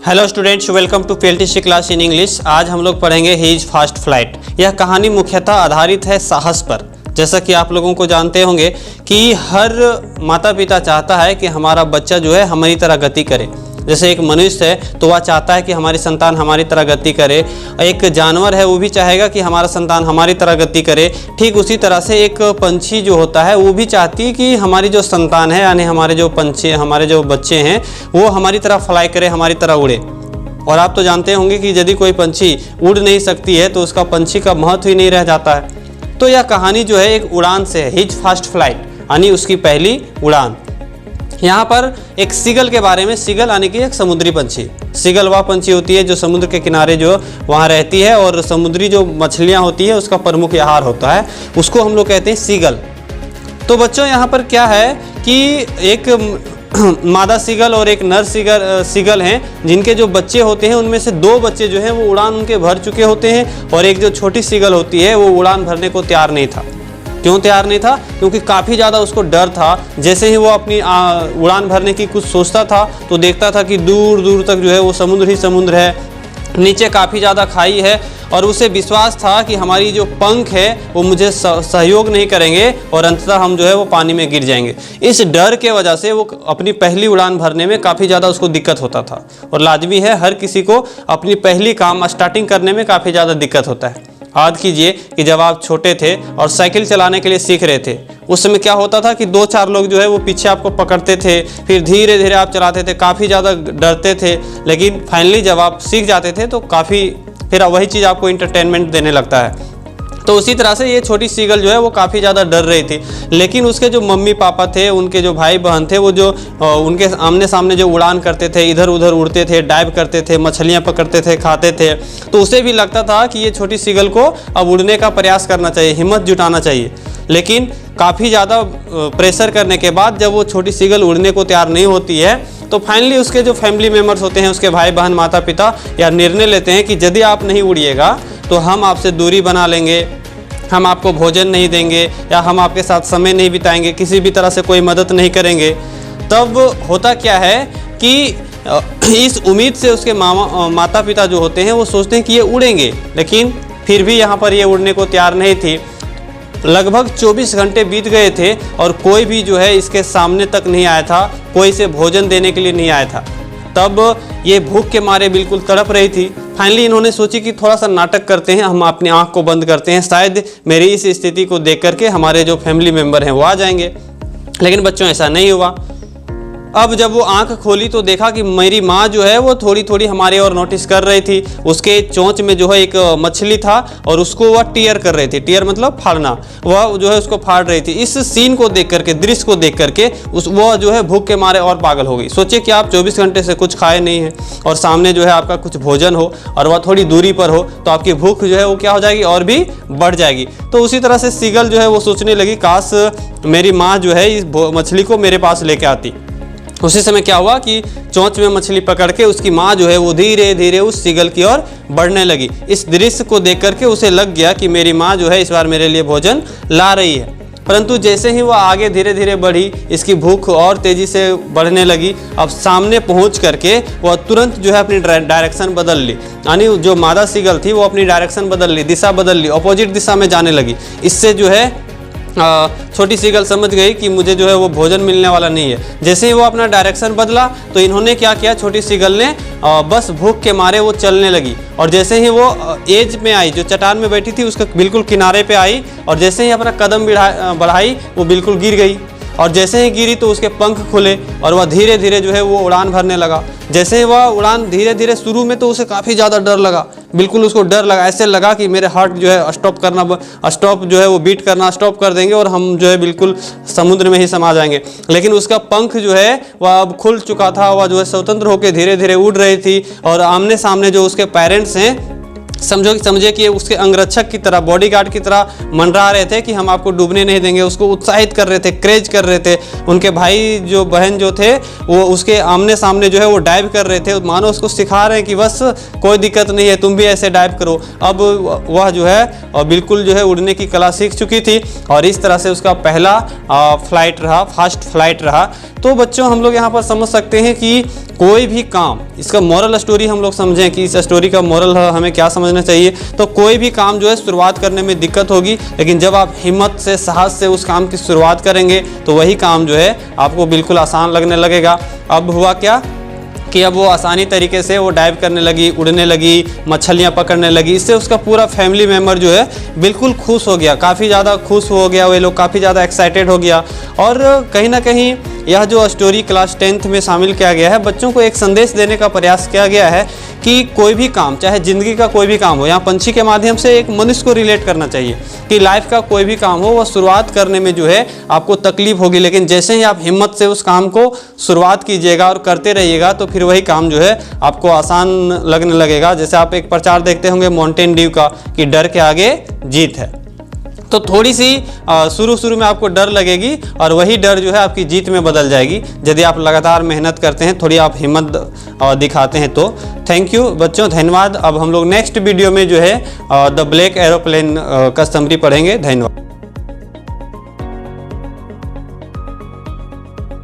Hello students, welcome to PLTC class in English. आज हम लोग पढ़ेंगे हीज फास्ट फ्लाइट। यह कहानी मुख्यतः आधारित है साहस पर। जैसा कि आप लोगों को जानते होंगे कि हर माता पिता चाहता है कि हमारा बच्चा जो है हमारी तरह गति करे। जैसे एक मनुष्य है तो वह चाहता है कि हमारी संतान हमारी तरह गति करे। एक जानवर है वो भी चाहेगा कि हमारा संतान हमारी तरह गति करे। ठीक उसी तरह से एक पंछी जो होता है वो भी चाहती है कि हमारी जो संतान है यानी हमारे जो पंछी हमारे जो बच्चे हैं वो हमारी तरह फ्लाई करे, हमारी तरह उड़े। और आप तो जानते होंगे कि यदि कोई पंछी उड़ नहीं सकती है तो उसका पंछी का महत्व ही नहीं रह जाता है। तो यह कहानी जो है एक उड़ान से है, हिज फास्ट फ्लाइट यानी उसकी पहली उड़ान। यहाँ पर एक सीगल के बारे में, सीगल यानी कि एक समुद्री पंछी। सीगल वह पंछी होती है जो समुद्र के किनारे जो वहाँ रहती है और समुद्री जो मछलियाँ होती है उसका प्रमुख आहार होता है, उसको हम लोग कहते हैं सीगल। तो बच्चों यहाँ पर क्या है कि एक मादा सीगल और एक नर सीगल हैं जिनके जो बच्चे होते हैं उनमें से दो बच्चे जो हैं वो उड़ान उनके भर चुके होते हैं और एक जो छोटी सीगल होती है वो उड़ान भरने को तैयार नहीं था। क्यों तैयार नहीं था? क्योंकि काफ़ी ज़्यादा उसको डर था। जैसे ही वो अपनी उड़ान भरने की कुछ सोचता था तो देखता था कि दूर दूर तक जो है वो समुद्र ही समुद्र है, नीचे काफ़ी ज़्यादा खाई है और उसे विश्वास था कि हमारी जो पंख है वो मुझे सहयोग नहीं करेंगे और अंततः हम जो है वो पानी में गिर जाएंगे। इस डर के वजह से वो अपनी पहली उड़ान भरने में काफ़ी ज़्यादा उसको दिक्कत होता था। और लाजमी है हर किसी को अपनी पहली काम स्टार्टिंग करने में काफ़ी ज़्यादा दिक्कत होता है। याद कीजिए कि जब आप छोटे थे और साइकिल चलाने के लिए सीख रहे थे उस समय क्या होता था कि दो चार लोग जो है वो पीछे आपको पकड़ते थे, फिर धीरे धीरे आप चलाते थे, काफ़ी ज़्यादा डरते थे, लेकिन फाइनली जब आप सीख जाते थे तो काफ़ी फिर वही चीज़ आपको इंटरटेनमेंट देने लगता है। तो उसी तरह से ये छोटी सीगल जो है वो काफ़ी ज़्यादा डर रही थी, लेकिन उसके जो मम्मी पापा थे, उनके जो भाई बहन थे, वो जो उनके आमने सामने जो उड़ान करते थे, इधर उधर उड़ते थे, डाइव करते थे, मछलियाँ पकड़ते थे, खाते थे, तो उसे भी लगता था कि ये छोटी सीगल को अब उड़ने का प्रयास करना चाहिए, हिम्मत जुटाना चाहिए। लेकिन काफ़ी ज़्यादा प्रेशर करने के बाद जब वो छोटी सीगल उड़ने को तैयार नहीं होती है तो फाइनली उसके जो फैमिली मेम्बर्स होते हैं, उसके भाई बहन माता पिता या निर्णय लेते हैं कि यदि आप नहीं उड़िएगा तो हम आपसे दूरी बना लेंगे, हम आपको भोजन नहीं देंगे या हम आपके साथ समय नहीं बिताएंगे, किसी भी तरह से कोई मदद नहीं करेंगे। तब होता क्या है कि इस उम्मीद से उसके माता पिता जो होते हैं वो सोचते हैं कि ये उड़ेंगे, लेकिन फिर भी यहाँ पर ये उड़ने को तैयार नहीं थी। लगभग 24 घंटे बीत गए थे और कोई भी जो है इसके सामने तक नहीं आया था, कोई इसे भोजन देने के लिए नहीं आया था। तब ये भूख के मारे बिल्कुल तड़प रही थी। फाइनली इन्होंने सोची कि थोड़ा सा नाटक करते हैं, हम अपनी आंख को बंद करते हैं, शायद मेरी इस स्थिति को देख करके हमारे जो फैमिली मेम्बर हैं वो आ जाएंगे। लेकिन बच्चों ऐसा नहीं हुआ। अब जब वो आंख खोली तो देखा कि मेरी माँ जो है वो थोड़ी थोड़ी हमारे और नोटिस कर रही थी। उसके चोंच में जो है एक मछली था और उसको वह टीयर कर रही थी। टीयर मतलब फाड़ना, वह जो है उसको फाड़ रही थी। इस सीन को देख करके, दृश्य को देख करके वह जो है भूख के मारे और पागल हो गई। सोचिए कि आप 24 घंटे से कुछ खाए नहीं हैं और सामने जो है आपका कुछ भोजन हो और वह थोड़ी दूरी पर हो तो आपकी भूख जो है वो क्या हो जाएगी, और भी बढ़ जाएगी। तो उसी तरह से सीगल जो है वो सोचने लगी काश मेरी माँ जो है इस मछली को मेरे पास लेके आती। उसी समय क्या हुआ कि चोंच में मछली पकड़ के उसकी माँ जो है वो धीरे धीरे उस सीगल की ओर बढ़ने लगी। इस दृश्य को देख करके उसे लग गया कि मेरी माँ जो है इस बार मेरे लिए भोजन ला रही है। परंतु जैसे ही वह आगे धीरे धीरे बढ़ी, इसकी भूख और तेज़ी से बढ़ने लगी। अब सामने पहुँच करके वह तुरंत जो है अपनी डायरेक्शन बदल ली, यानी जो मादा सीगल थी वो अपनी डायरेक्शन बदल ली, दिशा बदल ली, अपोजिट दिशा में जाने लगी। इससे जो है छोटी सीगल समझ गई कि मुझे जो है वो भोजन मिलने वाला नहीं है। जैसे ही वो अपना डायरेक्शन बदला तो इन्होंने क्या किया, छोटी सीगल ने बस भूख के मारे वो चलने लगी और जैसे ही वो एज में आई, जो चट्टान में बैठी थी उसके बिल्कुल किनारे पे आई और जैसे ही अपना कदम बढ़ाई वो बिल्कुल गिर गई। और जैसे ही गिरी तो उसके पंख खुले और वह धीरे धीरे जो है वो उड़ान भरने लगा। जैसे ही वह उड़ान धीरे धीरे, शुरू में तो उसे काफ़ी ज़्यादा डर लगा, बिल्कुल उसको डर लगा, ऐसे लगा कि मेरे हार्ट जो है स्टॉप जो है वो बीट करना स्टॉप कर देंगे और हम जो है बिल्कुल समुद्र में ही समा जाएंगे। लेकिन उसका पंख जो है वह अब खुल चुका था, वह जो है स्वतंत्र होकर धीरे धीरे उड़ रही थी और आमने सामने जो उसके पेरेंट्स हैं समझे कि उसके अंगरक्षक की तरह, बॉडीगार्ड की तरह मंडरा रहे थे कि हम आपको डूबने नहीं देंगे। उसको उत्साहित कर रहे थे, क्रेज कर रहे थे। उनके भाई जो बहन जो थे वो उसके आमने सामने जो है वो डाइव कर रहे थे, मानो उसको सिखा रहे हैं कि बस कोई दिक्कत नहीं है, तुम भी ऐसे डाइव करो। अब वह जो है बिल्कुल जो है उड़ने की कला सीख चुकी थी और इस तरह से उसका पहला फ्लाइट रहा, फास्ट फ्लाइट रहा। तो बच्चों हम लोग यहाँ पर समझ सकते हैं कि कोई भी काम, इसका मॉरल स्टोरी हम लोग समझें कि इस स्टोरी का मॉरल हमें क्या समझना चाहिए। तो कोई भी काम जो है शुरुआत करने में दिक्कत होगी, लेकिन जब आप हिम्मत से, साहस से उस काम की शुरुआत करेंगे तो वही काम जो है आपको बिल्कुल आसान लगने लगेगा। अब हुआ क्या कि अब वो आसानी तरीके से वो डाइव करने लगी, उड़ने लगी, मछलियाँ पकड़ने लगी। इससे उसका पूरा फैमिली मेम्बर जो है बिल्कुल खुश हो गया, काफ़ी ज़्यादा खुश हो गया, वे लोग काफ़ी ज़्यादा एक्साइटेड हो गया। और कहीं ना कहीं यह जो स्टोरी क्लास 10th में शामिल किया गया है, बच्चों को एक संदेश देने का प्रयास किया गया है कि कोई भी काम, चाहे ज़िंदगी का कोई भी काम हो, यहाँ पंछी के माध्यम से एक मनुष्य को रिलेट करना चाहिए कि लाइफ का कोई भी काम हो, वह शुरुआत करने में जो है आपको तकलीफ होगी, लेकिन जैसे ही आप हिम्मत से उस काम को शुरुआत कीजिएगा और करते रहिएगा तो फिर वही काम जो है आपको आसान लगने लगेगा। जैसे आप एक प्रचार देखते होंगे माउंटेन ड्यू का कि डर के आगे जीत है। तो थोड़ी सी शुरू में आपको डर लगेगी और वही डर जो है आपकी जीत में बदल जाएगी यदि आप लगातार मेहनत करते हैं, थोड़ी आप हिम्मत दिखाते हैं तो। थैंक यू बच्चों, धन्यवाद। अब हम लोग नेक्स्ट वीडियो में जो है द ब्लैक एरोप्लेन का समरी पढ़ेंगे। धन्यवाद।